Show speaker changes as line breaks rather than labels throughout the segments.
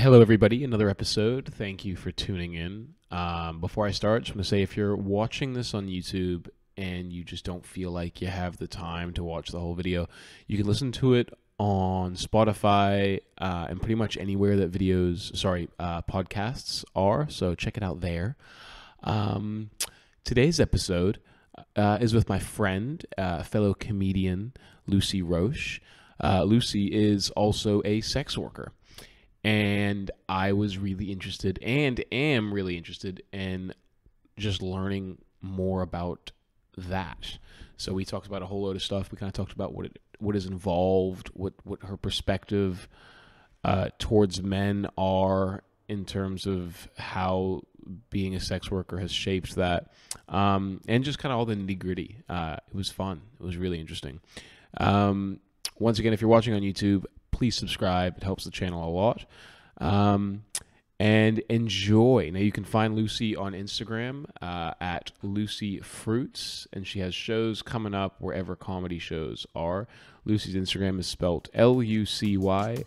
Hello, everybody. Another episode. Thank you for tuning in. Before I start, just want to say if you're watching this on YouTube and you just don't feel like you have the time to watch the whole video, you can listen to it on Spotify and pretty much anywhere that podcasts are. So check it out there. Today's episode is with my friend, fellow comedian, Lucy Roche. Lucy is also a sex worker. And I was really interested and am really interested in just learning more about that. So we talked about a whole load of stuff. We kind of talked about what is involved, what her perspective towards men are in terms of how being a sex worker has shaped that, and just kind of all the nitty-gritty. It was fun. It was really interesting. Once again, if you're watching on YouTube, please subscribe. It helps the channel a lot. And enjoy. Now, you can find Lucy on Instagram at Lucy Fruits, and she has shows coming up wherever comedy shows are. Lucy's Instagram is spelled LucyFruitz.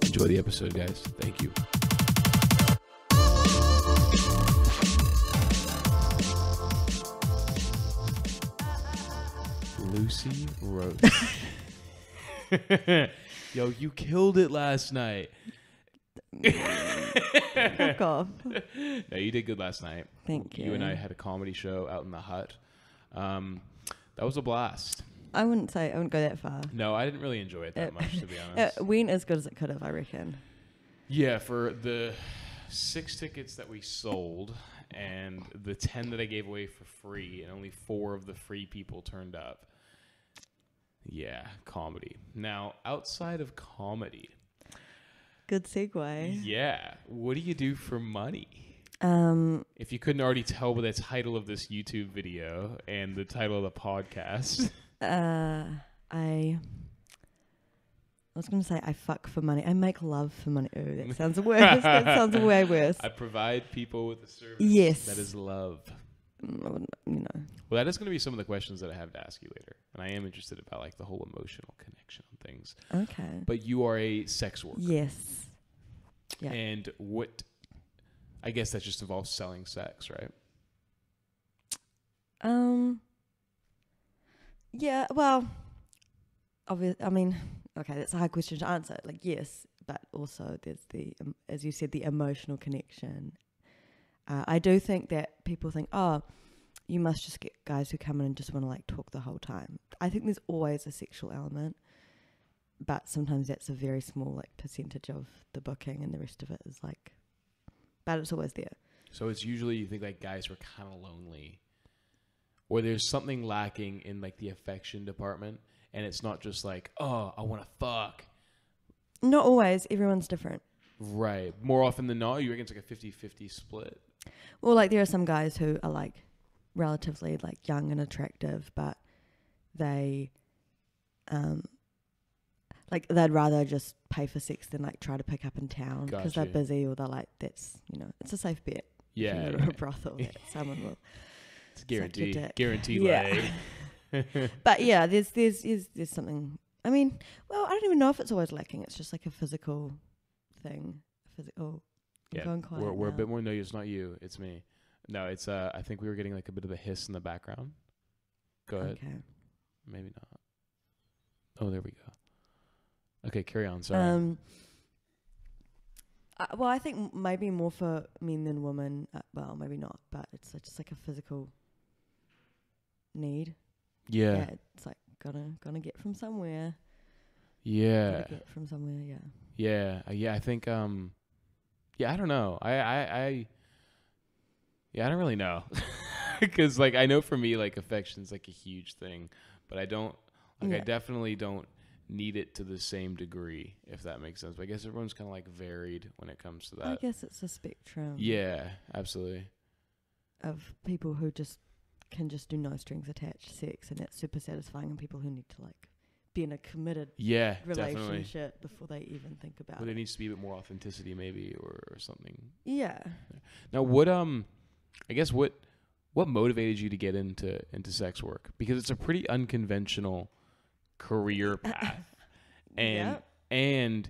Enjoy the episode, guys. Thank you. Lucy Roche. Yo, you killed it last night.
Fuck off.
No, you did good last night.
Thank you.
You and I had a comedy show out in the hut. That was a blast.
I wouldn't go that far.
No, I didn't really enjoy it that much, to be honest.
It went as good as it could have, I reckon.
Yeah, for the 6 tickets that we sold and the 10 that I gave away for free, and only 4 of the free people turned up. Yeah, comedy. Now, outside of comedy.
Good segue.
Yeah. What do you do for money?
If
you couldn't already tell by the title of this YouTube video and the title of the podcast.
I was going to say I fuck for money. I make love for money. Ooh, that sounds worse. That sounds way worse.
I provide people with a service.
Yes.
That is love.
You know.
Well, that is going to be some of the questions that I have to ask you later. And I am interested about like the whole emotional connection on things.
Okay.
But you are a sex worker.
Yes. Yeah.
And I guess that just involves selling sex, right?
Yeah, well, obviously, I mean, okay, that's a hard question to answer. Like, yes, but also there's as you said, the emotional connection. I do think that people think, oh, you must just get guys who come in and just want to like talk the whole time. I think there's always a sexual element, but sometimes that's a very small like percentage of the booking, and the rest of it is like, but it's always there.
So it's usually you think like guys are kind of lonely, or there's something lacking in like the affection department, and it's not just like, oh, I want to fuck.
Not always. Everyone's different.
Right. More often than not, you reckon it's like a 50-50 split?
Well, like there are some guys who are like relatively like young and attractive, but they like they'd rather just pay for sex than like try to pick up in town because they're busy, or they're like, that's, you know, it's a safe bet.
Yeah.
If you go to a brothel, that someone will.
It's guaranteed.
Yeah. But yeah, there's something. I mean, well, I don't even know if it's always lacking. It's just like a physical thing.
Yeah, we're a bit more. No, it's not you. It's me. No, it's I think we were getting like a bit of a hiss in the background. Go ahead.
Okay.
Maybe not. Oh, there we go. Okay, carry on. Sorry.
Well, I think maybe more for men than women. Well, maybe not, but it's just like a physical need.
Yeah.
It's like gonna get from somewhere.
Yeah.
Gotta get from somewhere. Yeah.
Yeah. I think. Yeah, I don't know. I don't really know, because like I know for me like affection's like a huge thing, but I don't like. Yeah. I definitely don't need it to the same degree, if that makes sense. But I guess everyone's kind of like varied when it comes to that.
I guess it's a spectrum.
Yeah, absolutely.
Of people who can just do no strings attached sex, and that's super satisfying, and people who need to like be in a committed relationship before they even think about it.
There needs to be a bit more authenticity maybe, or something.
Yeah.
Now what motivated you to get into sex work? Because it's a pretty unconventional career path. And And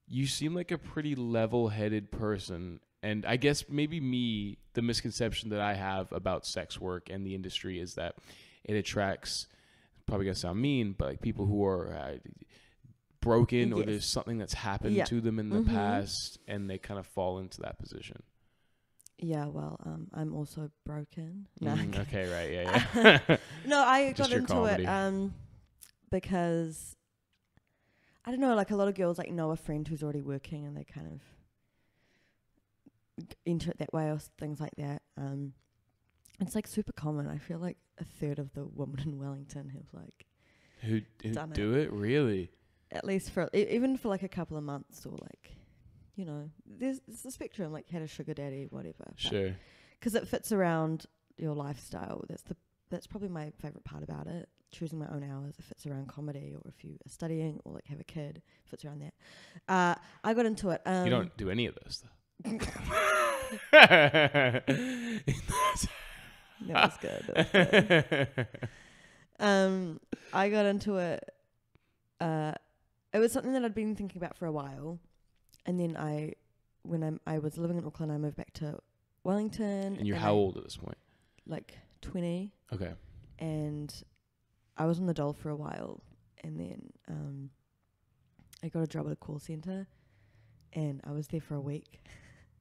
you seem like a pretty level-headed person. And I guess maybe the misconception that I have about sex work and the industry is that it attracts, probably gonna sound mean, but like people who are broken, or there's something that's happened to them in the past, and they kind of fall into that position.
Yeah, well, I'm also broken. No,
okay, right, yeah.
No, I
Just
got into
comedy.
it because I don't know, like a lot of girls like know a friend who's already working, and they kind of enter it that way, or things like that. It's like super common. I feel like a third of the women in Wellington have like
Who
done
do it really?
At least for even for like a couple of months, or like, you know, there's a spectrum. Like had a sugar daddy, whatever.
Sure.
Because it fits around your lifestyle. That's probably my favorite part about it. Choosing my own hours. It fits around comedy, or if you are studying, or like have a kid, it fits around that. I got into it.
You don't do any of those though.
That was good. I got into it. It was something that I'd been thinking about for a while, and then when I was living in Auckland, I moved back to Wellington.
And you're how old at this point?
Like 20.
Okay.
And I was on the dole for a while, and then I got a job at a call center, and I was there for a week.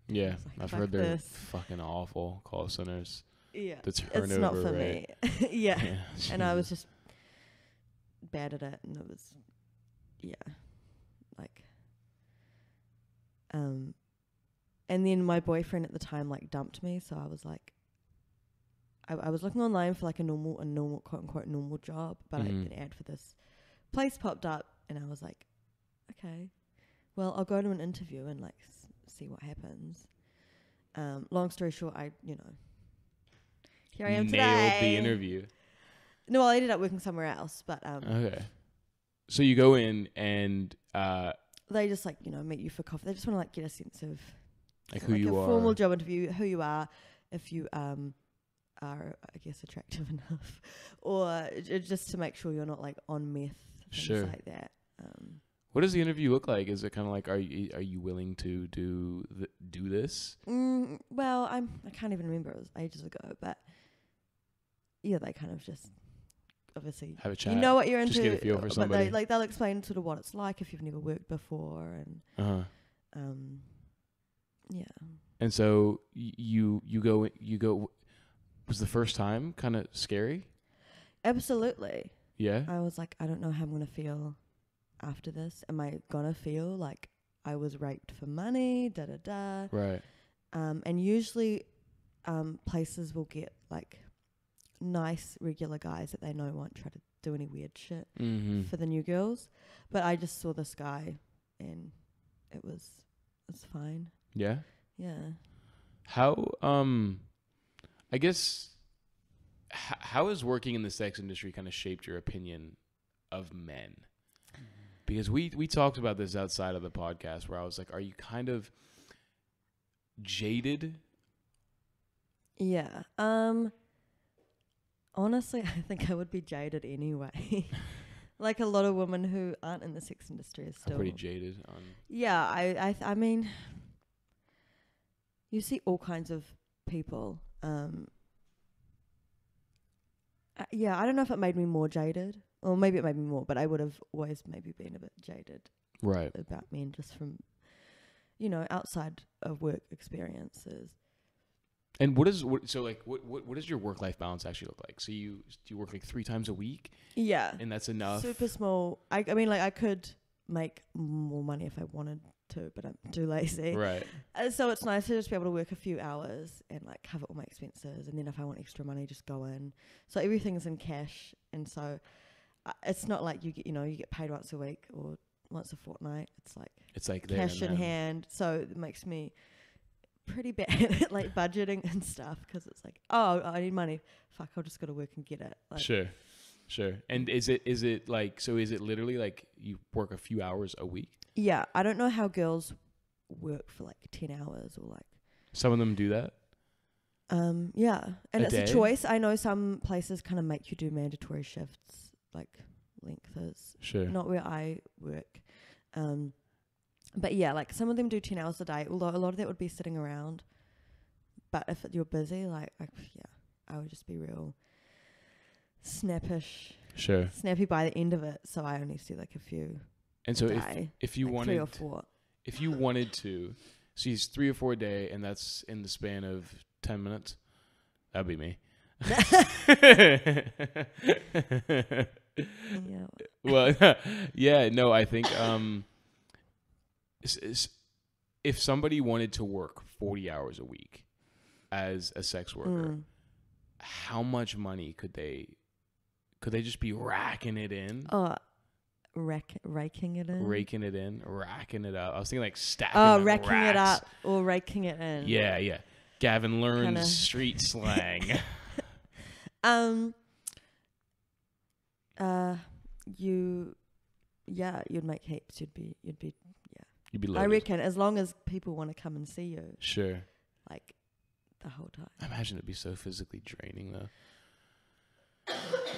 Yeah,
like,
I've heard they're fucking awful call centers.
Yeah,
the turnover
it's not for
rate.
me. yeah, and I was
Jesus.
just bad at it, and it was, like, and then my boyfriend at the time like dumped me, so I was like, I was looking online for like a normal quote unquote normal job, but an ad for this place popped up, and I was like, okay, well, I'll go to an interview and like see what happens. Long story short, here I am today.
Nailed the interview.
No, well, I ended up working somewhere else, but
Okay. So you go in and
they just like meet you for coffee. They just want to like get a sense of
like who you
a
are.
Formal job interview, who you are, if you are I guess attractive enough, or just to make sure you're not like on meth, things like that.
What does the interview look like? Is it kind of like, are you willing to do this?
Well, I can't even remember. It was ages ago, but yeah, they kind of just obviously
Have a chat.
You know what you're into.
Just get a feel for somebody.
But they'll explain sort of what it's like if you've never worked before, and yeah.
And so you go. Was the first time kind of scary?
Absolutely.
Yeah.
I was like, I don't know how I'm gonna feel after this. Am I gonna feel like I was raped for money? Da da da.
Right.
And usually, places will get like nice regular guys that they know won't try to do any weird shit for the new girls. But I just saw this guy, and it's fine.
Yeah.
Yeah.
How I guess how has working in the sex industry kind of shaped your opinion of men? Because we talked about this outside of the podcast, where I was like, are you kind of jaded?
Yeah. Honestly, I think I would be jaded anyway. Like a lot of women who aren't in the sex industry are still
pretty jaded on.
Yeah, I mean, you see all kinds of people. Yeah, I don't know if it made me more jaded, or maybe it made me more, but I would have always maybe been a bit jaded
Right.
about men just from, outside of work experiences.
And what does your work-life balance actually look like? So do you work like 3 times a week?
Yeah.
And that's enough?
Super small. I mean, like I could make more money if I wanted to, but I'm too lazy.
Right.
So it's nice to just be able to work a few hours and like cover all my expenses, and then if I want extra money, just go in. So everything's in cash, and so it's not like you get paid once a week or once a fortnight. It's like cash in hand. So it makes me pretty bad at like budgeting and stuff, because it's like, oh, I need money. Fuck, I'll just go to work and get it. Like,
Sure. And is it like, so is it literally like you work a few hours a week?
Yeah, I don't know how girls work for like 10 hours or like.
Some of them do that.
Yeah, and
A
it's
day?
a choice. I know some places kind of make you do mandatory shifts, like length is.
Sure.
Not where I work. But yeah, like some of them do 10 hours a day, although a lot of that would be sitting around. But if you're busy, like I would just be real snappish.
Sure.
Snappy by the end of it, so I only see like a few.
And so if you
like
wanted
3 or 4.
If you wanted to, so he's 3 or 4 a day, and that's in the span of 10 minutes. That'd be me.
Yeah.
Well, yeah, no, I think if somebody wanted to work 40 hours a week as a sex worker, how much money could they just be racking it in?
Oh, raking it in?
Raking it in, racking it up. I was thinking like stacking
racking
racks.
it up or raking it in.
Yeah, yeah. Gavin learns street slang.
You'd make heaps. You'd be
loaded.
I reckon as long as people want to come and see you.
Sure.
Like the whole time.
I imagine it'd be so physically draining though.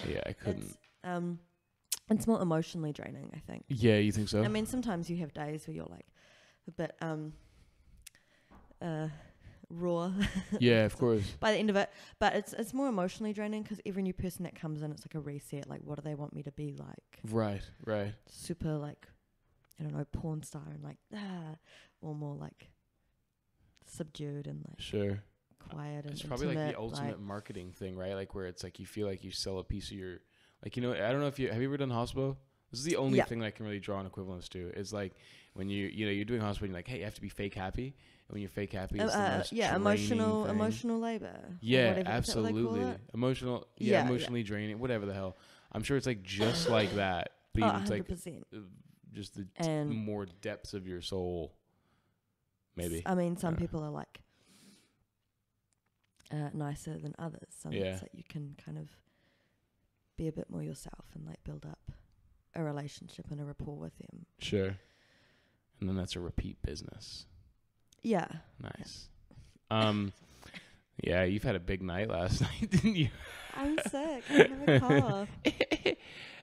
Yeah, I couldn't.
It's more emotionally draining, I think.
Yeah, you think so?
I mean, sometimes you have days where you're like a bit raw.
Yeah, of course.
By the end of it, but it's more emotionally draining because every new person that comes in, it's like a reset. Like, what do they want me to be like?
Right.
Super like, I don't know, porn star and like or more like subdued and like
sure
quiet and
it's probably
intimate,
like the ultimate marketing thing, right? Like where it's like you feel like you sell a piece of your, like, you know, I don't know if you have you ever done hospital? This is the only thing that I can really draw an equivalence to. Is like when you're doing hospital, you're like, hey, you have to be fake happy. And when you're fake happy, it's the most
emotional labor.
Yeah, absolutely. Emotionally draining, whatever the hell. I'm sure it's like just like that. But it's like just the more depths of your soul. Maybe.
I mean, some people are like nicer than others. Some it's like you can kind of be a bit more yourself and like build up a relationship and a rapport with them.
Sure. And then that's a repeat business.
Yeah.
Nice. Yeah, you've had a big night last night, didn't you?
I'm sick. I have a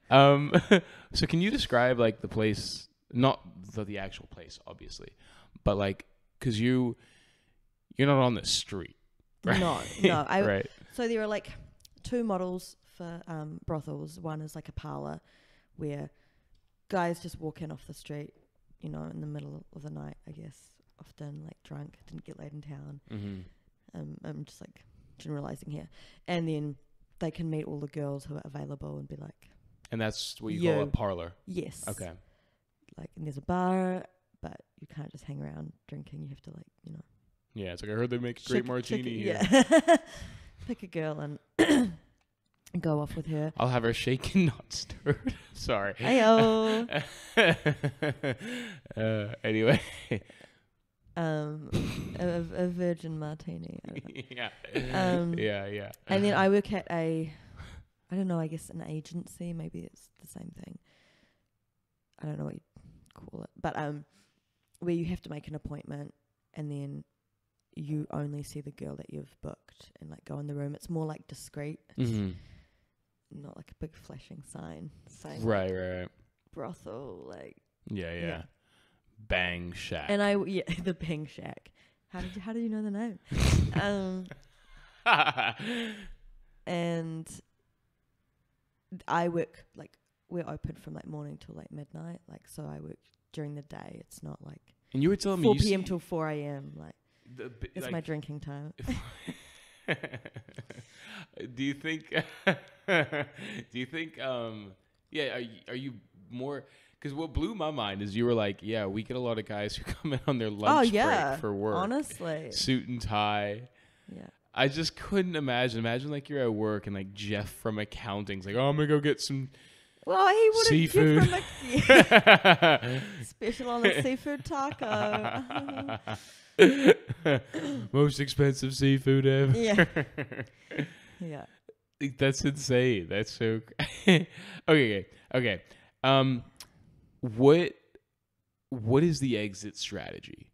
cough.
So can you describe like the place, not the actual place, obviously, but like, cause you're not on the street, right?
No.
Right.
So there are like 2 models for brothels. One is like a parlor where guys just walk in off the street, you know, in the middle of the night, I guess, often like drunk, didn't get laid in town.
Mm-hmm.
I'm just like generalizing here. And then they can meet all the girls who are available and be like...
And that's what you call a parlor?
Yes.
Okay.
Like, and there's a bar, but you can't just hang around drinking. You have to like, you know...
Yeah, it's like, I heard they make a great martini here.
Yeah. Pick a girl and go off with her.
I'll have her shaken, not stirred. Sorry.
Heyo.
Anyway.
A virgin martini.
Yeah. Yeah.
And then I work at I don't know, I guess an agency. Maybe it's the same thing. I don't know what you call it. But where you have to make an appointment and then you only see the girl that you've booked and like go in the room. It's more like discreet. It's not like a big flashing sign saying
right.
brothel, like
yeah. Bang Shack.
And the Bang Shack. How do you know the name? And I work like we're open from like morning till like midnight. Like so I work during the day. It's not like
and you were telling
4
me
p.m. till 4 a.m. Like it's
like
my drinking time.
Do you think yeah, are you more, because what blew my mind is you were like, yeah, we get a lot of guys who come in on their lunch break for work.
Honestly.
Suit and tie. Yeah. I just couldn't imagine like you're at work and like Jeff from accounting's like, oh, I'm gonna go get some seafood.
Special on the seafood taco.
Most expensive seafood ever.
Yeah. Yeah.
That's insane. That's so okay. What is the exit strategy?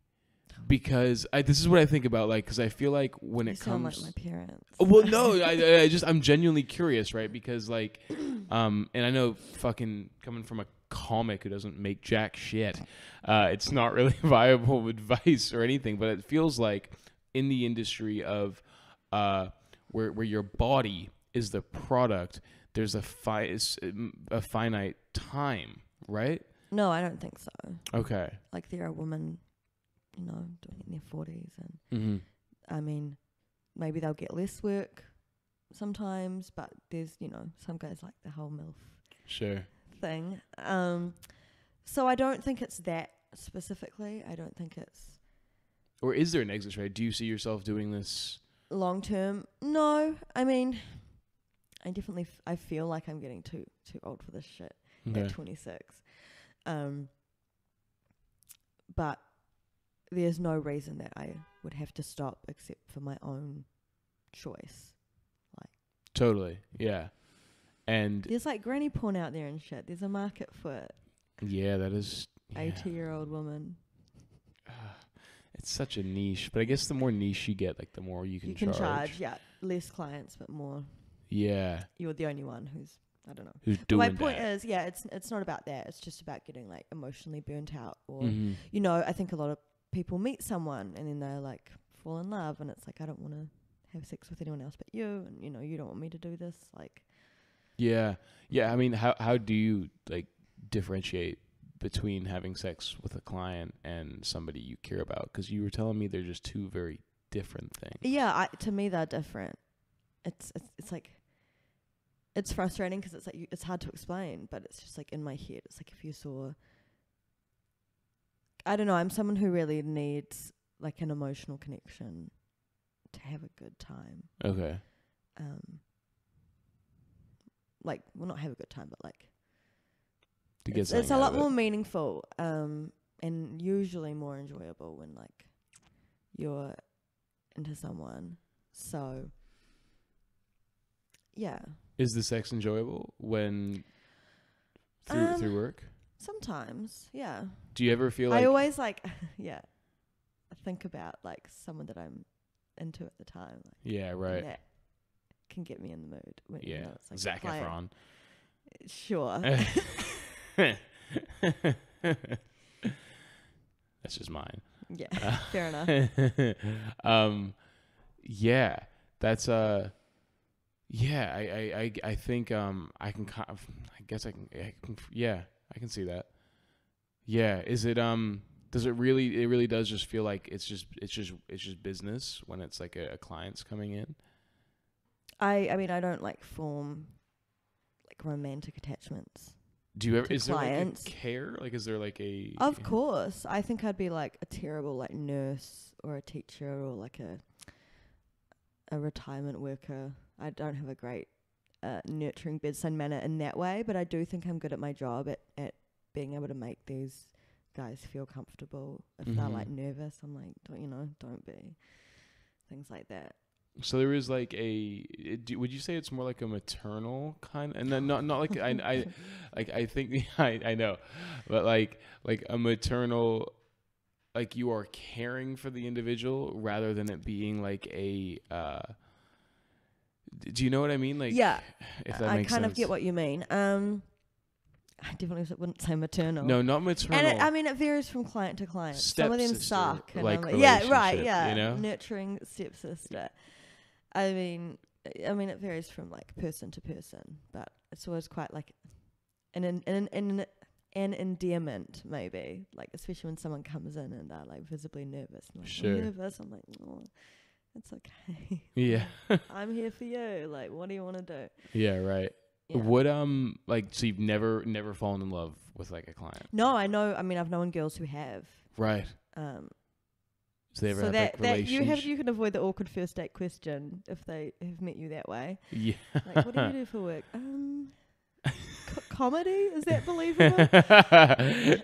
Because this is what I think about, like, because I feel like when
You
it
sound
comes,
like my parents.
well, no, I'm genuinely curious, right? Because like, and I know fucking coming from a comic who doesn't make jack shit, it's not really viable advice or anything, but it feels like in the industry of where your body is the product, there's a finite time, right?
No, I don't think so.
Okay.
Like there are women, you know, doing it in their 40s, and
Mm-hmm.
I mean, maybe they'll get less work sometimes, but there's, you know, some guys like the whole MILF
Sure.
thing. So I don't think it's that specifically. I don't think it's
Or is there an exit strategy? Do you see yourself doing this?
long term. No, I mean, I definitely I feel like I'm getting too old for this shit at 26. But there's no reason that I would have to stop except for my own choice.
Totally. Yeah. And
There's like granny porn out there and shit. There's a market for it.
yeah, that is
80-year-old woman.
It's such a niche, but I guess the more niche you get, like the more you can charge.
Yeah, less clients, but more.
Yeah.
You're the only one who's, I don't know.
Who's
But
doing
my
that?
point is, yeah, it's not about that. It's just about getting like emotionally burnt out, or
Mhm.
you know, I think a lot of people meet someone and then they're like fall in love, and it's like, I don't want to have sex with anyone else but you, and you know, you don't want me to do this, like.
Yeah. Yeah. I mean, how do you like differentiate between having sex with a client and somebody you care about? Because you were telling me they're just two very different things.
Yeah, to me they're different. It's like, it's frustrating because it's like it's hard to explain, but it's just like in my head. It's like if you saw, I don't know, I'm someone who really needs like an emotional connection to have a good time.
Okay.
Like, well, not have a good time, but like
To get
it's
something
a
out
lot
of it.
more meaningful, and usually more enjoyable when like you're into someone. So yeah.
Is the sex enjoyable when through work?
Sometimes, yeah.
Do you ever feel like
I always like, yeah, think about like someone that I'm into at the time. Like,
yeah, right.
That can get me in the mood. When, you
Yeah.
know, it's like
Zac Efron.
Sure.
That's just mine.
Yeah, fair enough.
Yeah, that's yeah, I think I can kind of, I guess I can yeah, I can see that. Yeah, is it does it really does just feel like it's just business when it's like a client's coming in?
I mean, I don't like form like romantic attachments.
Do you ever,
To
is
clients.
there like a care? Like, is there like a...
Of course. I think I'd be like a terrible like nurse or a teacher or like a retirement worker. I don't have a great nurturing bedside manner in that way, but I do think I'm good at my job at being able to make these guys feel comfortable. If they're like nervous, I'm like, don't be. Things like that.
So there is like would you say it's more like a maternal kind, and then not like I like I think I know, but like a maternal, like you are caring for the individual rather than it being like a do you know what I mean? Like,
yeah,
if that
I
makes
kind
sense.
of get what you mean. I definitely wouldn't say maternal.
No, not maternal.
And it varies from client to client. Some of them
Stepsister,
suck. And
like,
yeah, right,
relationship,
yeah.
you know?
Nurturing stepsister. I mean, it varies from like person to person, but it's always quite like an endearment, maybe. Like, especially when someone comes in and they're like visibly nervous. And like,
Sure.
I'm nervous. I'm like, oh, it's okay.
Yeah.
I'm here for you. Like, what do you want to do?
Yeah, right.
Yeah.
Would like, so you've never fallen in love with like a client?
No, I know. I mean, I've known girls who have.
Right. So they ever have like
that
relationship?
you can avoid the awkward first date question if they have met you that way.
Yeah.
Like, what do you do for work? Comedy? Is that believable?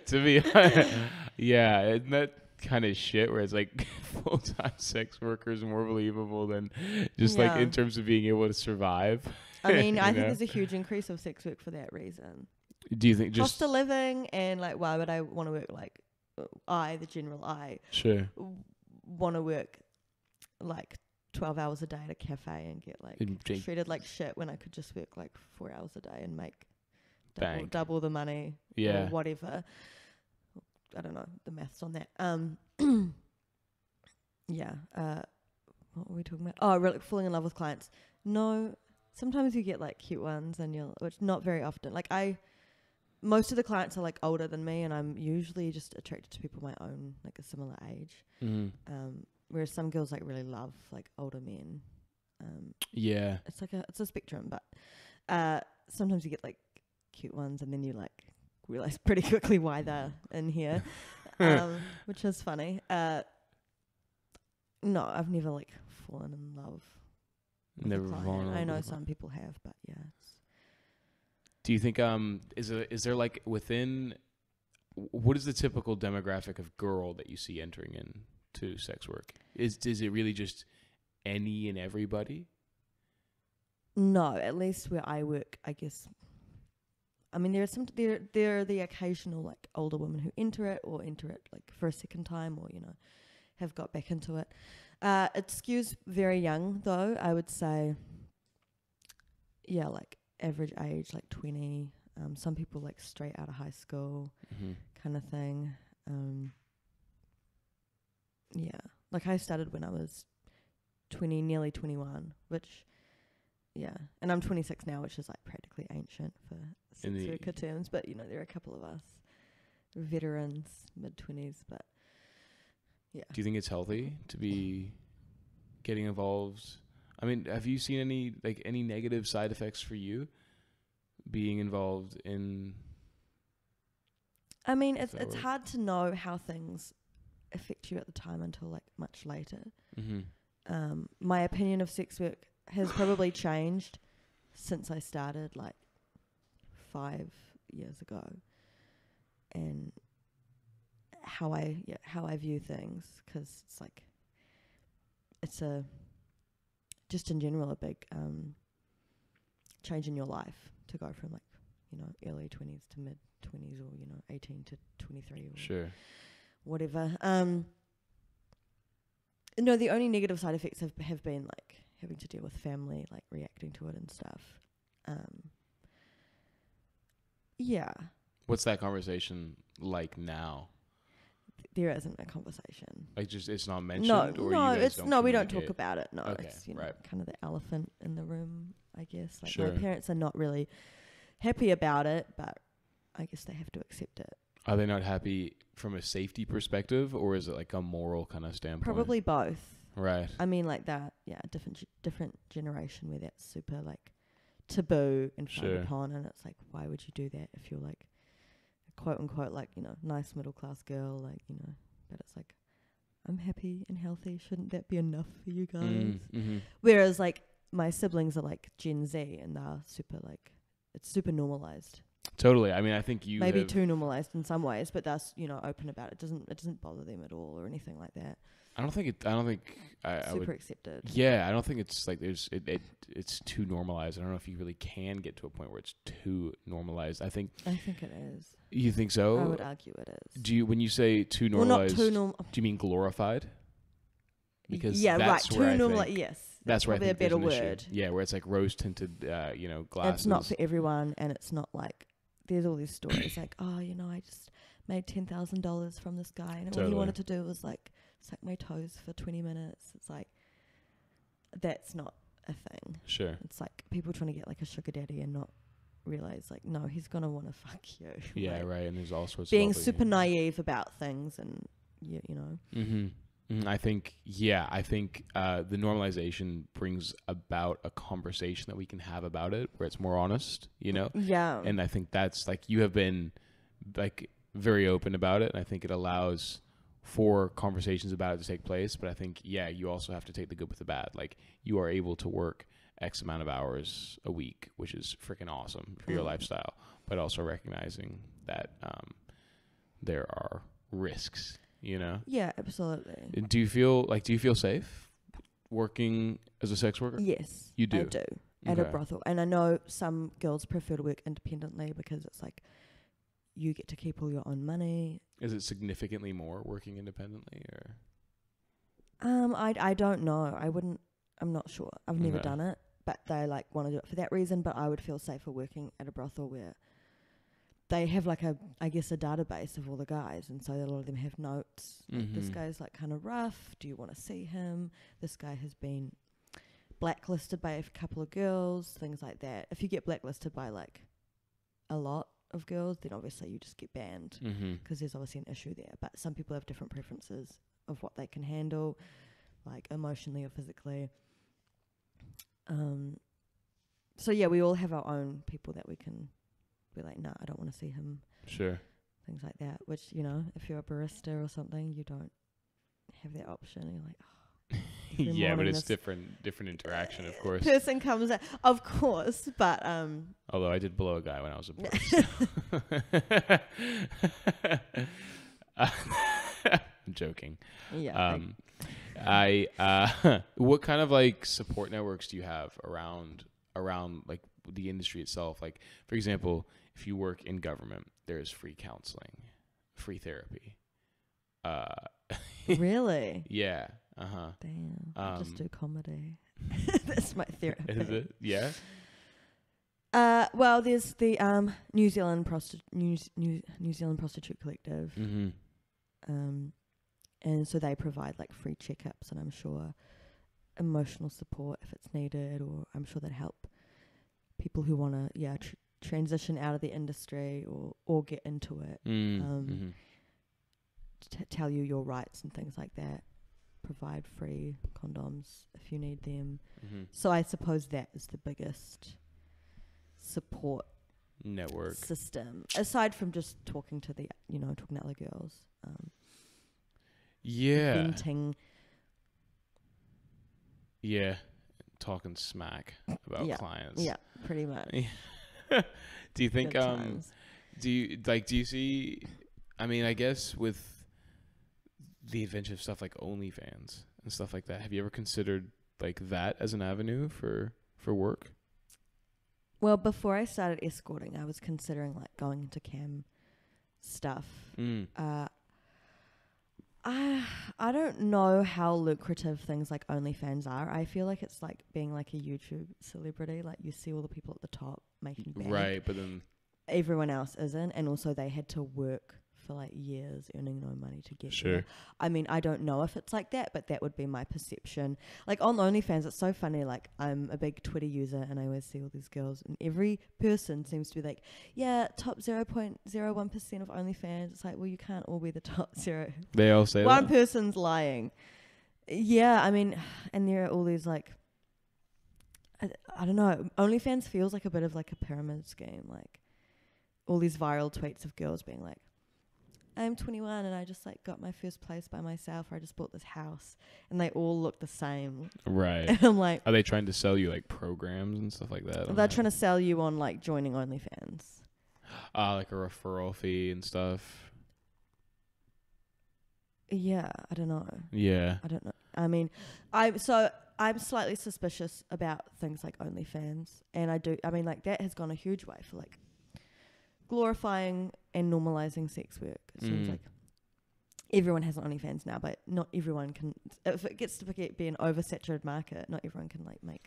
To be yeah, isn't that kind of shit where it's like full-time sex workers more believable than just like in terms of being able to survive?
I mean, I think
know?
there's a huge increase of sex work for that reason.
Do you think just
Cost of living, and like, why would I want to work like the general I,
Sure.
want to work like 12 hours a day at a cafe and get like treated like shit when I could just work like 4 hours a day and make double the money or whatever. I don't know the maths on that. What were we talking about? Oh, really falling in love with clients. No, sometimes you get like cute ones which not very often. Like most of the clients are like older than me, and I'm usually just attracted to people my own, like a similar age. Whereas some girls like really love like older men. It's a spectrum, but sometimes you get like cute ones, and then you like realize pretty quickly why they're in here, which is funny. No, I've never like fallen in love.
Never fallen in love.
I know some people have, but yeah.
Do you think is there like within, what is the typical demographic of girl that you see entering into sex work? Is it really just any and everybody?
No, at least where I work, I guess. I mean, there are the occasional like older women who enter it like for a second time, or have got back into it. It skews very young though. I would say, like average age like 20. Some people like straight out of high school, kind of thing. Like I started when I was 20, nearly 21, which. Yeah, and I'm 26 now, which is like practically ancient for sex worker terms. But there are a couple of us veterans, mid-20s. But yeah.
Do you think it's healthy to be getting involved? I mean, have you seen any negative side effects for you being involved in?
I mean, it's hard to know how things affect you at the time until like much later. My opinion of sex work has probably changed since I started like 5 years ago, and how I view things, because it's like just in general a big change in your life to go from like early 20s to mid 20s, or 18 to 23 or whatever. No, the only negative side effects have been like having to deal with family, like reacting to it and stuff.
What's that conversation like now?
There isn't a conversation.
Like, just it's not mentioned.
We don't talk about it. No,
okay,
it's kind of the elephant in the room, I guess. Like my parents are not really happy about it, but I guess they have to accept it.
Are they not happy from a safety perspective, or is it like a moral kind of standpoint?
Probably both.
Right.
I mean, like that, different generation where that's super like taboo and frowned upon, and it's like, why would you do that if you're like a quote unquote like nice middle class girl, like but it's like, I'm happy and healthy, shouldn't that be enough for you guys? Whereas like my siblings are like Gen Z, and they're super like, it's super normalized.
Totally. I mean, I think you
maybe too normalized in some ways, but that's open about it. It doesn't bother them at all or anything like that.
I don't think I would
accepted.
Yeah, I don't think it's like it's too normalized. I don't know if you really can get to a point where it's too normalized. I think
it is.
You think so?
I would argue it is.
When you say too normalized,
well, not too
do you mean glorified? Because
too normalized. Yes,
that's where I think
a better word.
Issue. Yeah, where it's like rose tinted, glasses.
It's not for everyone, and it's not like there's all these stories like, I just made $10,000 from this guy, and all he wanted to do was like suck my toes for 20 minutes. It's like, that's not a thing.
Sure.
It's like people trying to get like a sugar daddy and not realize like, no, he's going to want to fuck you.
Yeah, right. And there's all sorts
being
of
super naive about things, and
I think the normalization brings about a conversation that we can have about it where it's more honest,
Yeah.
And I think that's like, you have been like very open about it, and I think it allows for conversations about it to take place. But I think, you also have to take the good with the bad. Like, you are able to work X amount of hours a week, which is freaking awesome for your lifestyle, but also recognizing that there are risks,
Yeah, absolutely.
Do you feel safe working as a sex worker?
Yes,
you do.
I do. At a brothel. And I know some girls prefer to work independently because it's like you get to keep all your own money.
Is it significantly more working independently, or?
I don't know. I'm not sure. I've never
Okay.
done it, but they like want to do it for that reason. But I would feel safer working at a brothel where they have like a database of all the guys, and so a lot of them have notes. Like, this guy's like kind of rough. Do you want to see him? This guy has been blacklisted by a couple of girls, things like that. If you get blacklisted by like a lot of girls, then obviously you just get banned because there's obviously an issue there. But some people have different preferences of what they can handle, like emotionally or physically. So yeah, we all have our own people that we can be like, nah, I don't want to see him.
Sure.
Things like that, which, you know, if you're a barista or something, you don't have that option. You're like, oh,
Yeah, but it's different interaction, of course.
Person comes out, of course, but
although I did blow a guy when I was a barista. I'm joking.
Yeah.
What kind of like support networks do you have around like the industry itself? Like, for example, if you work in government, there's free counseling, free therapy.
Really?
Yeah.
Damn. I just do comedy. That's my therapy.
Is it? Yeah.
Well, there's the New Zealand Prostitute Collective. And so they provide like free checkups, and I'm sure emotional support if it's needed, or I'm sure that help people who want to transition out of the industry or get into it. Tell you your rights and things like that. Provide free condoms if you need them. So I suppose that is the biggest support
network
system, aside from just talking to talking to other girls. Venting.
Yeah, talking smack about clients.
Yeah, pretty much.
Do you think do you see, I mean, I guess with the adventure of stuff like OnlyFans and stuff like that, have you ever considered like that as an avenue for work?
Well, before I started escorting, I was considering like going into cam stuff. I don't know how lucrative things like OnlyFans are. I feel like it's like being like a YouTube celebrity. Like you see all the people at the top making bank.
Right, but then
everyone else isn't. And also they had to work for like years earning no money to get there. I mean, I don't know if it's like that, but that would be my perception. Like on OnlyFans, it's so funny. Like I'm a big Twitter user and I always see all these girls, and every person seems to be like, yeah, top 0.01% of OnlyFans. It's like, well, you can't all be the top zero.
They all say
one
that?
Person's lying. Yeah, I mean, and there are all these like, I don't know. OnlyFans feels like a bit of like a pyramid scheme. Like all these viral tweets of girls being like, I'm 21 and I just like got my first place by myself, or I just bought this house, and they all look the same.
Right.
And I'm like,
are they trying to sell you like programs and stuff like that?
They're trying to sell you on like joining OnlyFans.
Like a referral fee and stuff.
Yeah, I don't know.
Yeah.
I don't know. I mean, I'm slightly suspicious about things like OnlyFans, and I mean like that has gone a huge way for like glorifying and normalizing sex work. It seems like everyone has an OnlyFans now, but not everyone can. If it gets to be an oversaturated market, not everyone can like make.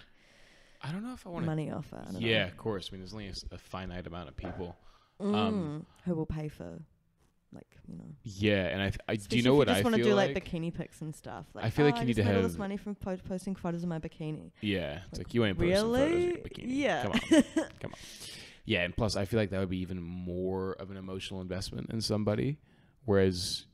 I don't know if I want
money off it.
Yeah, of course. I mean, there's only a finite amount of people
who will pay for, like, you know.
Yeah, and I do you know what I feel like?
Just want to do like bikini pics and stuff. Like,
I feel like you need to have
all this money from posting photos of my bikini.
Yeah, it's like you ain't posting photos of your bikini.
Yeah,
come on. Yeah, and plus I feel like that would be even more of an emotional investment in somebody, whereas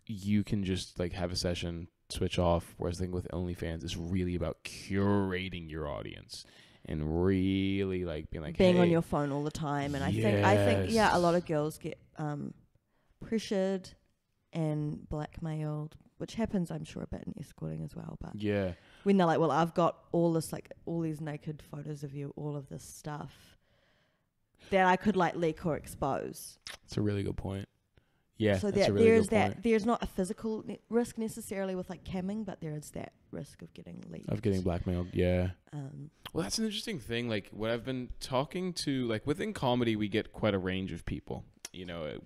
you can just like have a session, switch off. Whereas the thing with OnlyFans is really about curating your audience and really like being hey,
on your phone all the time. And I think a lot of girls get pressured and blackmailed, which happens, I'm sure, a bit in escorting as well. But
yeah,
when they're like, well, I've got all this, like all these naked photos of you, all of this stuff that I could like leak or expose.
That's a really good point. Yeah,
so
that's a really good point.
There's not a physical risk necessarily with like camming, but there is that risk of getting leaked.
Of getting blackmailed, yeah. Well, that's an interesting thing. Like what I've been talking to, like within comedy, we get quite a range of people.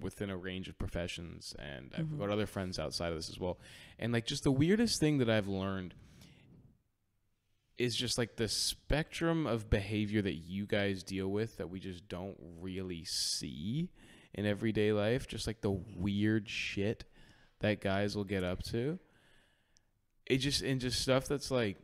within a range of professions, and I've
Mm-hmm.
got other friends outside of this as well. And like, just the weirdest thing that I've learned is just like the spectrum of behavior that you guys deal with that we just don't really see in everyday life. Just like the weird shit that guys will get up to. Just stuff that's like,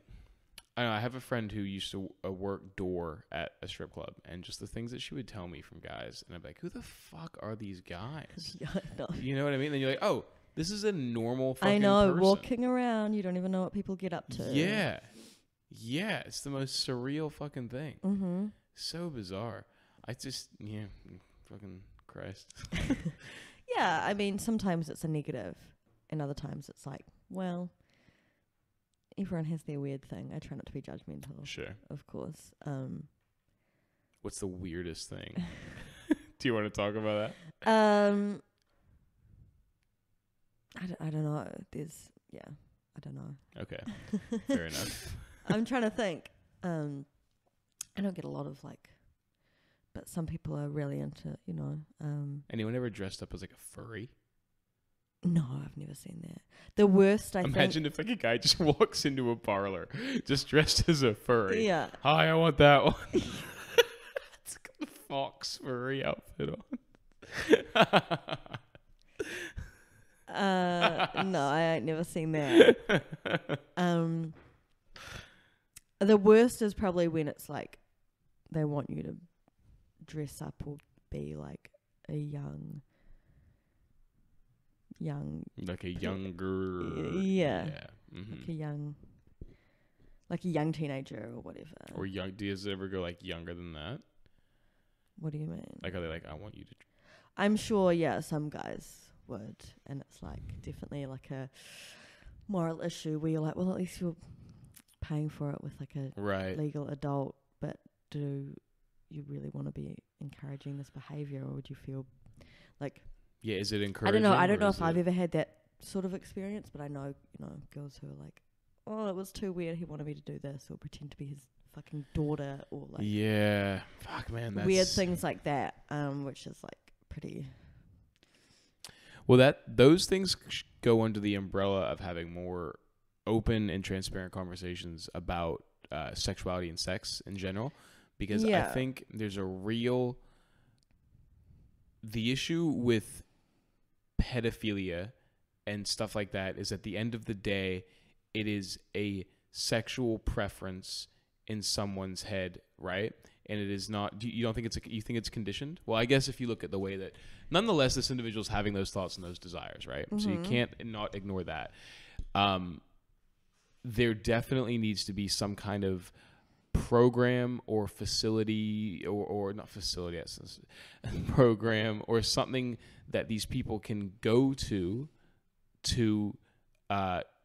I don't know, I have a friend who used to work door at a strip club, and just the things that she would tell me from guys, and I'm like, who the fuck are these guys?
Yeah, I know.
You know what I mean? Then you're like, oh, this is a normal fucking
I know,
person.
walking around, you don't even know what people get up to.
Yeah. Yeah, it's the most surreal fucking thing.
Mm-hmm.
So bizarre. Fucking Christ.
Yeah, I mean, sometimes it's a negative, and other times it's like, well, everyone has their weird thing. I try not to be judgmental,
Sure.
of course.
What's the weirdest thing? Do you want to talk about that?
I don't know. I don't know.
Okay. Fair enough.
I'm trying to think. I don't get a lot of like, but some people are really into,
Anyone ever dressed up as like a furry?
No, I've never seen that. The worst, I
Imagine if like a guy just walks into a parlor just dressed as a furry.
Yeah.
Hi, I want that one. It's got the fox furry outfit on.
No, I ain't never seen that. The worst is probably when it's like they want you to dress up or be like a young
like a younger.
Yeah.
Mm-hmm.
like a young teenager or whatever.
Or young. Does it ever go like younger than that?
What do you mean?
Like, are they like, I want you to?
I'm sure, yeah, some guys would, and it's like definitely like a moral issue where you're like, well, at least you're paying for it with like a legal adult, but do you really want to be encouraging this behavior, or would you feel like?
Yeah, is it encouraging?
I don't know. I don't know if I've ever had that sort of experience, but I know, girls who are like, oh, it was too weird. He wanted me to do this, or pretend to be his fucking daughter, or like,
yeah, fuck, man, that's
weird things like that, which is like pretty.
Well, those things go under the umbrella of having more open and transparent conversations about sexuality and sex in general, because I think there's the issue with pedophilia and stuff like that is, at the end of the day, it is a sexual preference in someone's head, right? And it is not. You don't think you think it's conditioned? Well, I guess if you look at the way that, nonetheless, this individual's having those thoughts and those desires, right? Mm-hmm. So you can't not ignore that. There definitely needs to be some kind of program or facility, or not facility, yes, program or something that these people can go to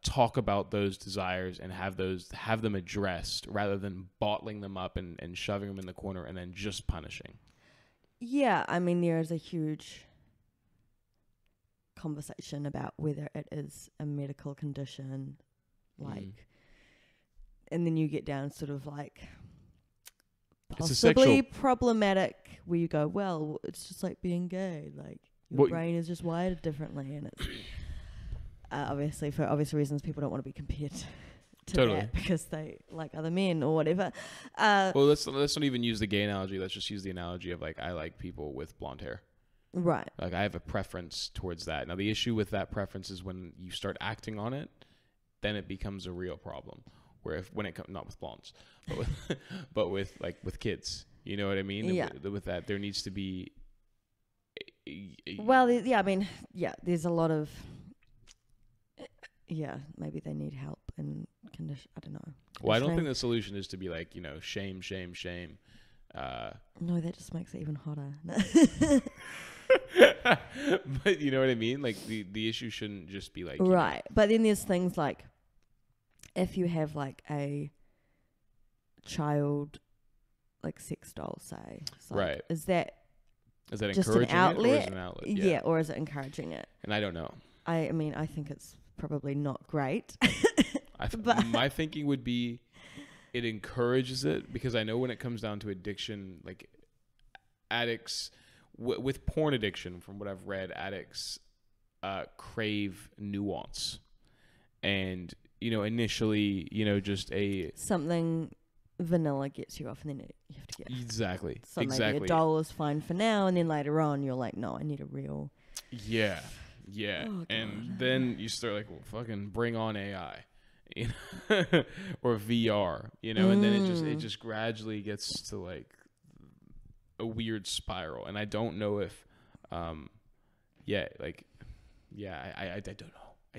talk about those desires and have them addressed, rather than bottling them up and shoving them in the corner and then just punishing. Yeah,
I mean, there is a huge conversation about whether it is a medical condition, like, and then you get down sort of like possibly problematic, where you go, well, it's just like being gay, like your brain is just wired differently, and it's obviously, for obvious reasons, people don't want to be compared to that because they like other men or whatever.
Well, let's not even use the gay analogy. Let's just use the analogy of like, I like people with blonde hair.
Right.
Like, I have a preference towards that. Now, the issue with that preference is when you start acting on it, then it becomes a real problem. Where when it comes, not with blondes, but with with kids, you know what I mean?
Yeah.
With that, there needs to be.
Well, yeah, I mean, yeah, there's a lot of. Yeah, maybe they need help and condition. I don't know.
Well, I don't think the solution is to be like, shame, shame, shame.
No, that just makes it even hotter.
But you know what I mean? Like, the issue shouldn't just be like,
right. But then there's things like, if you have like a child, like sex doll, say, so
right?
Is that just
encouraging
an outlet?
It, or is it an outlet?
Yeah, or is it encouraging it?
And I don't know.
I mean, I think it's probably not great.
My thinking would be, it encourages it, because I know when it comes down to addiction, like addicts with porn addiction, from what I've read, addicts crave nuance, and initially, just
something vanilla gets you off, and then you have to get
exactly.
Maybe a doll is fine for now, and then later on you're like, no, I need a real.
Yeah. Oh, and then you start like, well, fucking bring on AI, or VR, and then it just gradually gets to like a weird spiral, and I don't know if, I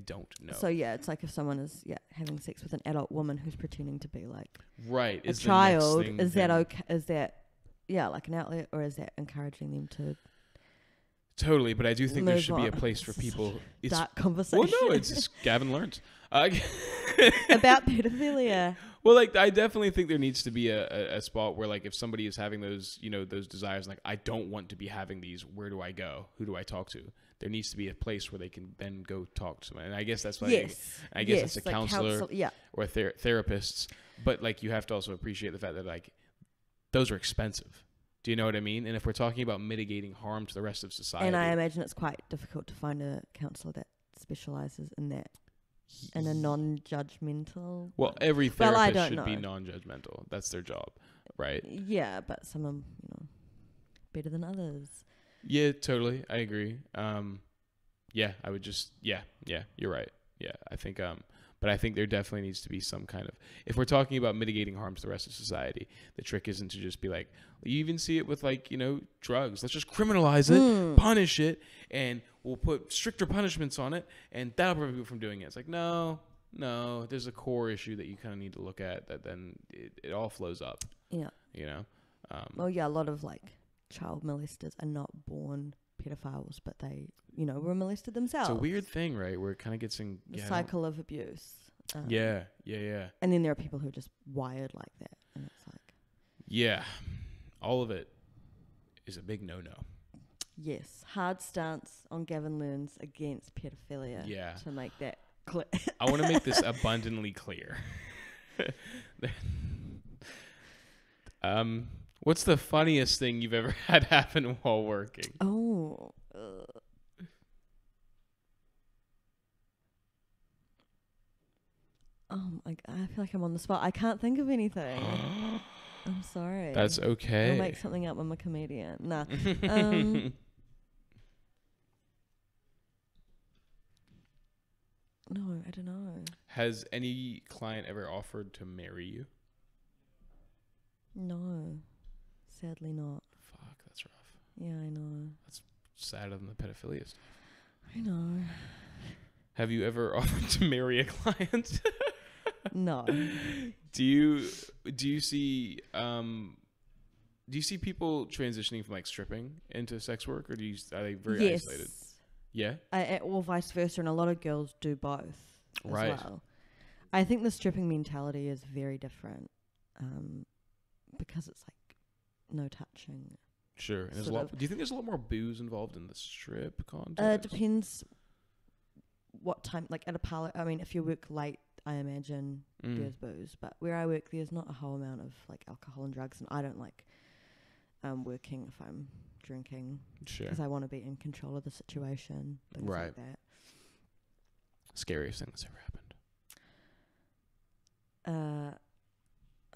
don't know.
So yeah, it's like if someone is having sex with an adult woman who's pretending to be like
a
child, is that okay? Is that like an outlet, or is that encouraging them to?
Totally, but I do think there should be a place for people.
It's dark conversation.
Well, no, it's just Gavin learns
about pedophilia.
Well, like I definitely think there needs to be a spot where, like, if somebody is having those, those desires, like I don't want to be having these. Where do I go? Who do I talk to? There needs to be a place where they can then go talk to someone. And I guess that's why I guess it's a like counselor or therapists. But like you have to also appreciate the fact that like those are expensive. Do you know what I mean? And if we're talking about mitigating harm to the rest of society,
and I imagine it's quite difficult to find a counsellor that specialises in that, in a non-judgmental.
Well, every therapist should be non-judgmental. That's their job, right?
Yeah, but some are, better than others.
Yeah, totally. I agree. I would just, you're right. Yeah, I think, but I think there definitely needs to be some kind of, if we're talking about mitigating harm to the rest of society, the trick isn't to just be like, you even see it with like, drugs. Let's just criminalize it, punish it, and we'll put stricter punishments on it, and that'll prevent people from doing it. It's like, no, there's a core issue that you kind of need to look at that then it all flows up. Yeah.
Well, yeah, a lot of like child molesters are not born pedophiles, but they, were molested themselves.
It's a weird thing, right? Where it kind of gets in
the cycle of abuse.
Yeah.
And then there are people who are just wired like that, and it's like,
yeah, all of it is a big no-no.
Yes, hard stance on Gavin Learns against pedophilia. Yeah, to make that clear.
I want to make this abundantly clear. What's the funniest thing you've ever had happen while working?
Oh. I feel like I'm on the spot. I can't think of anything. I'm sorry.
That's okay.
I'll make something up. I'm a comedian. Nah. No, I don't know.
Has any client ever offered to marry you?
No. Sadly not.
Fuck, that's rough.
Yeah, I know.
That's sadder than the pedophilia stuff.
I know.
Have you ever offered to marry a client?
No.
Do you see people transitioning from like stripping into sex work, or are they very isolated? Yeah.
Or vice versa, and a lot of girls do both as well. I think the stripping mentality is very different, because it's like no touching.
Sure. And there's do you think there's a lot more booze involved in the strip contest?
It depends what time. Like at a parlor, I mean, if you work late, I imagine there's booze. But where I work, there's not a whole amount of like alcohol and drugs, and I don't like working if I'm drinking. Sure. Because I want to be in control of the situation. Things like that.
Scariest thing that's ever happened.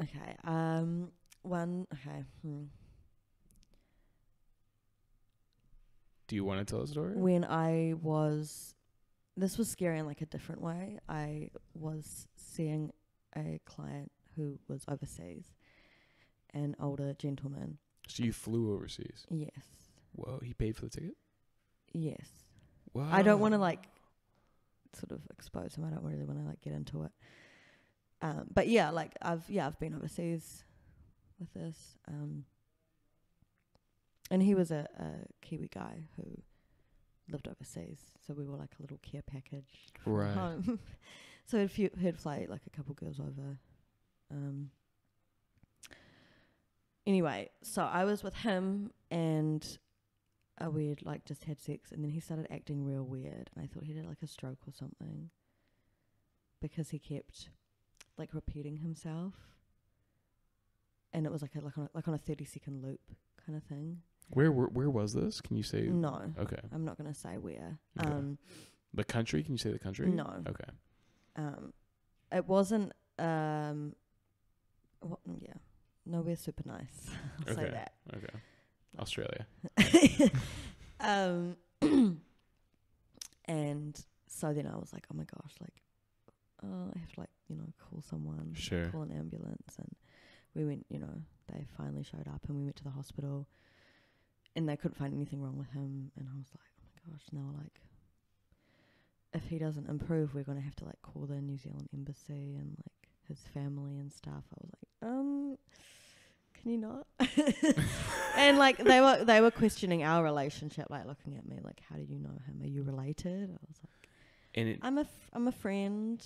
Okay. Okay.
Do you want to tell a story?
When this was scary in like a different way. I was seeing a client who was overseas, an older gentleman.
So you flew overseas?
Yes.
Whoa, he paid for the ticket?
Yes.
Wow.
I don't want to like sort of expose him. I don't really want to like get into it. But yeah, like I've been overseas with this. And he was a Kiwi guy who lived overseas, so we were like a little care package from home. So he'd fly like a couple girls over. Anyway, so I was with him, and we'd like just had sex, and then he started acting real weird, and I thought he had like a stroke or something, because he kept like repeating himself, and it was like on a 30-second loop kind of thing.
Where was this? Can you say?
No.
Okay.
I'm not going to say where.
Okay. The country? Can you say the country?
No.
Okay.
It wasn't. Yeah. Nowhere super nice. I'll say that.
Okay. Australia.
And so then I was like, oh my gosh, like, I have to, like, call someone,
Sure.
call an ambulance. And we went, they finally showed up and we went to the hospital and they couldn't find anything wrong with him. And I was like, oh my gosh, now, like, if he doesn't improve, we're going to have to, like, call the New Zealand embassy and, like, his family and stuff. I was like, can you not? And, like, they were questioning our relationship, like, looking at me like, how do you know him? Are you related? I was like,
and
I'm a friend.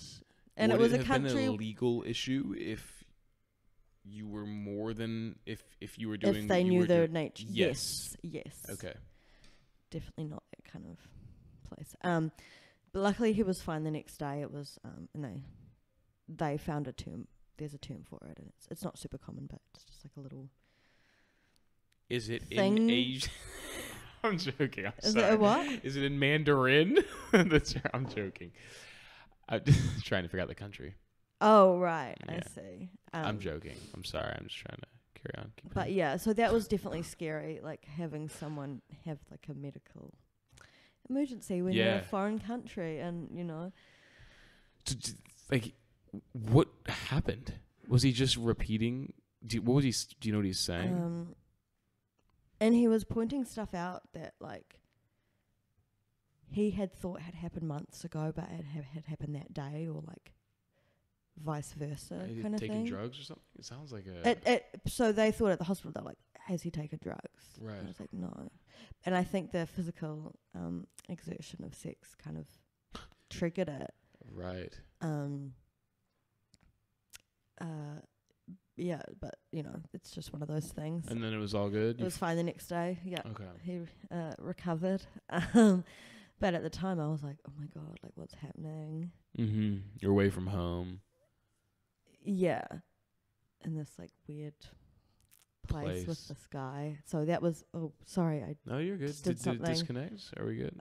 And
would
it was
it
a
have
country.
been a legal issue if you were more than if you were doing
If they
what you
knew
were
their
doing?
nature.
Yes.
Yes.
Okay.
Definitely not that kind of place. But luckily he was fine the next day. It was and they found a term. There's a term for it, and it's not super common, but it's just like a little.
Is it
thing.
in Asian? I'm joking.
Is
sorry.
it a what?
Is it in Mandarin? I'm joking. I'm just trying to figure out the country.
Oh right,
Yeah.
I see.
I'm joking. I'm sorry. I'm just trying to carry on.
But yeah, so that was definitely scary, like having someone have like a medical emergency when you're in a foreign country, and
like, what happened? Was he just repeating? What was he? Do you know what he's saying?
And he was pointing stuff out that like he had thought had happened months ago, but it had happened that day, or like vice versa, kind of thing.
Taking drugs or something? It sounds like a.
So they thought at the hospital, they're like, has he taken drugs?
Right.
And I was like, no. And I think the physical exertion of sex kind of triggered it.
Right.
Yeah, but it's just one of those things.
And then it was all good?
It was fine the next day. Yeah.
Okay.
He recovered. But at the time I was like, oh my God, like what's happening?
Mm-hmm. You're away from home.
Yeah. In this like weird place with this guy. So that was, sorry.
No, you're good.
Did
Did it disconnect? Are we good?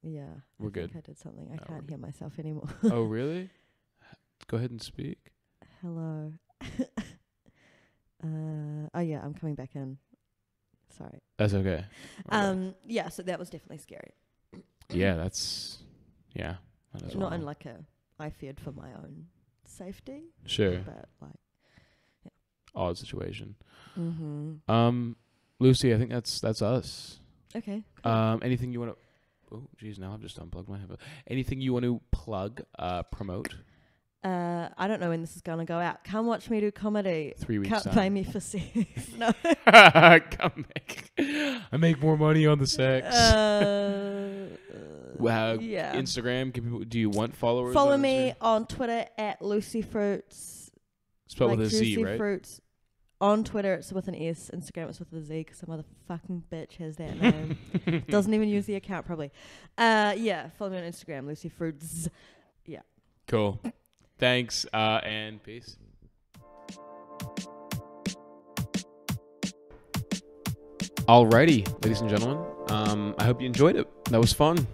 Yeah.
We're good.
I did something. I can't hear myself anymore.
Oh, really? Go ahead and speak.
Hello. Oh yeah, I'm coming back in. Sorry.
That's okay.
Yeah, so that was definitely scary.
Yeah, that's that is
Not
wild.
in like I feared for my own safety.
Sure.
But like
Odd situation.
Mm-hmm.
Lucy, I think that's us.
Okay. Cool.
Anything you want to? Oh, geez, now I've just unplugged my headphone. Anything you want to plug, promote?
I don't know when this is gonna go out. Come watch me do comedy.
3 weeks.
Can't pay me for sex. No.
Come back. I make more money on the sex. Wow.
Yeah.
Instagram. Do you want followers?
Follow
on
me
Instagram?
on Twitter at Lucy Fruits.
Spelled
like
with a Z,
Juicy
right?
Fruits. On Twitter, it's with an S. Instagram, it's with a Z, because some motherfucking bitch has that name. Doesn't even use the account, probably. Yeah, follow me on Instagram, Lucy Fruits. Yeah.
Cool. Thanks, and peace. Alrighty, ladies and gentlemen. I hope you enjoyed it. That was fun.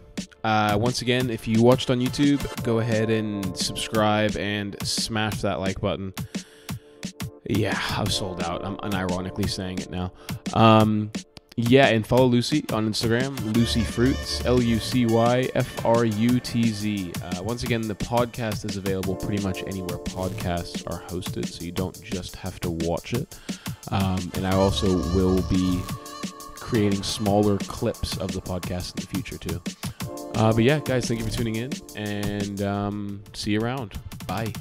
Once again, if you watched on YouTube, go ahead and subscribe and smash that like button. Yeah, I've sold out. I'm unironically saying it now. Yeah, and follow Lucy on Instagram, Lucy Fruits, LucyFrutz. Once again, the podcast is available pretty much anywhere podcasts are hosted, so you don't just have to watch it. And I also will be creating smaller clips of the podcast in the future, too. But yeah, guys, thank you for tuning in, and see you around. Bye.